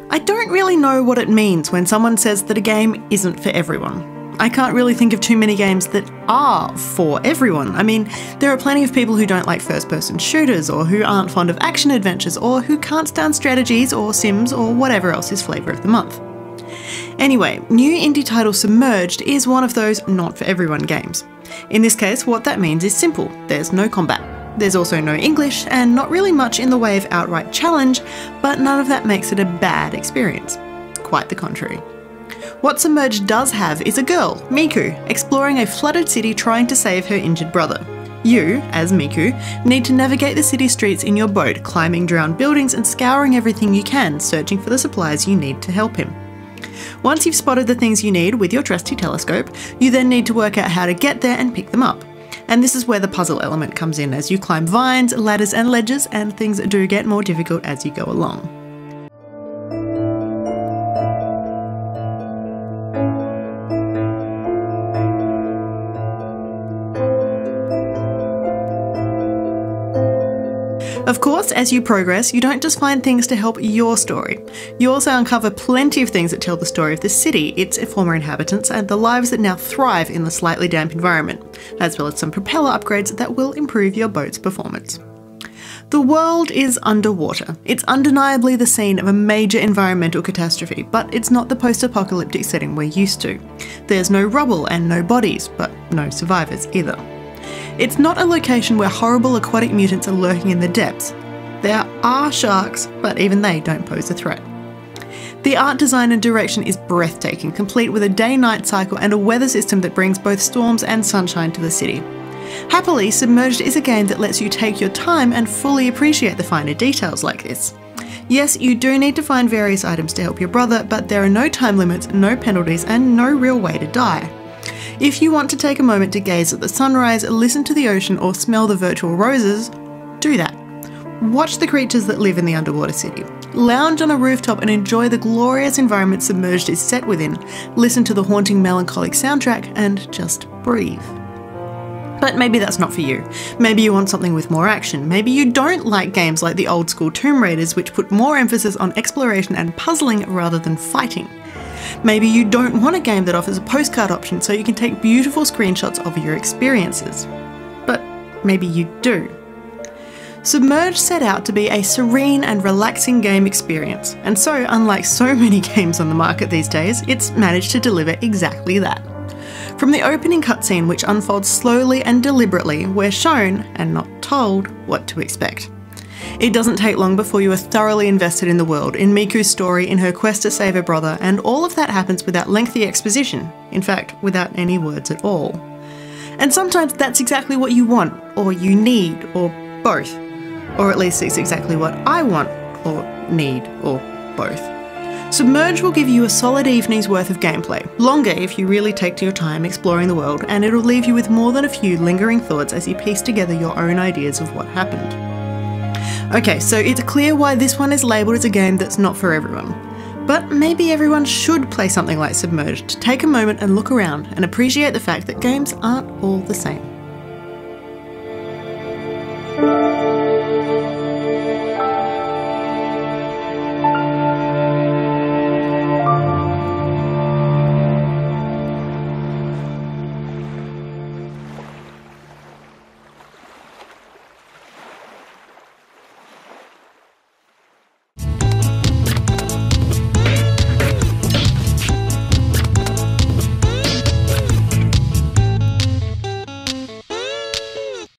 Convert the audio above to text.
I don't really know what it means when someone says that a game isn't for everyone. I can't really think of too many games that are for everyone. I mean, there are plenty of people who don't like first-person shooters, or who aren't fond of action adventures, or who can't stand strategies or sims or whatever else is flavour of the month. Anyway, new indie title Submerged is one of those not for everyone games. In this case, what that means is simple. There's no combat. There's also no English, and not really much in the way of outright challenge, but none of that makes it a bad experience. Quite the contrary. What Submerged does have is a girl, Miku, exploring a flooded city trying to save her injured brother. You, as Miku, need to navigate the city streets in your boat, climbing drowned buildings and scouring everything you can, searching for the supplies you need to help him. Once you've spotted the things you need with your trusty telescope, you then need to work out how to get there and pick them up. And this is where the puzzle element comes in, as you climb vines, ladders and ledges, and things do get more difficult as you go along. Of course, as you progress, you don't just find things to help your story. You also uncover plenty of things that tell the story of the city, its former inhabitants, and the lives that now thrive in the slightly damp environment, as well as some propeller upgrades that will improve your boat's performance. The world is underwater. It's undeniably the scene of a major environmental catastrophe, but it's not the post-apocalyptic setting we're used to. There's no rubble and no bodies, but no survivors either. It's not a location where horrible aquatic mutants are lurking in the depths. There are sharks, but even they don't pose a threat. The art design and direction is breathtaking, complete with a day-night cycle and a weather system that brings both storms and sunshine to the city. Happily, Submerged is a game that lets you take your time and fully appreciate the finer details like this. Yes, you do need to find various items to help your brother, but there are no time limits, no penalties, and no real way to die. If you want to take a moment to gaze at the sunrise, listen to the ocean, or smell the virtual roses, do that. Watch the creatures that live in the underwater city. Lounge on a rooftop and enjoy the glorious environment Submerged is set within. Listen to the haunting melancholic soundtrack and just breathe. But maybe that's not for you. Maybe you want something with more action. Maybe you don't like games like the old school Tomb Raiders, which put more emphasis on exploration and puzzling rather than fighting. Maybe you don't want a game that offers a postcard option so you can take beautiful screenshots of your experiences. But maybe you do. Submerged set out to be a serene and relaxing game experience, and so, unlike so many games on the market these days, it's managed to deliver exactly that. From the opening cutscene, which unfolds slowly and deliberately, we're shown, and not told, what to expect. It doesn't take long before you are thoroughly invested in the world, in Miku's story, in her quest to save her brother, and all of that happens without lengthy exposition. In fact, without any words at all. And sometimes that's exactly what you want, or you need, or both. Or at least it's exactly what I want, or need, or both. Submerge will give you a solid evening's worth of gameplay, longer if you really take your time exploring the world, and it'll leave you with more than a few lingering thoughts as you piece together your own ideas of what happened. Okay, so it's clear why this one is labelled as a game that's not for everyone. But maybe everyone should play something like Submerged to take a moment and look around and appreciate the fact that games aren't all the same.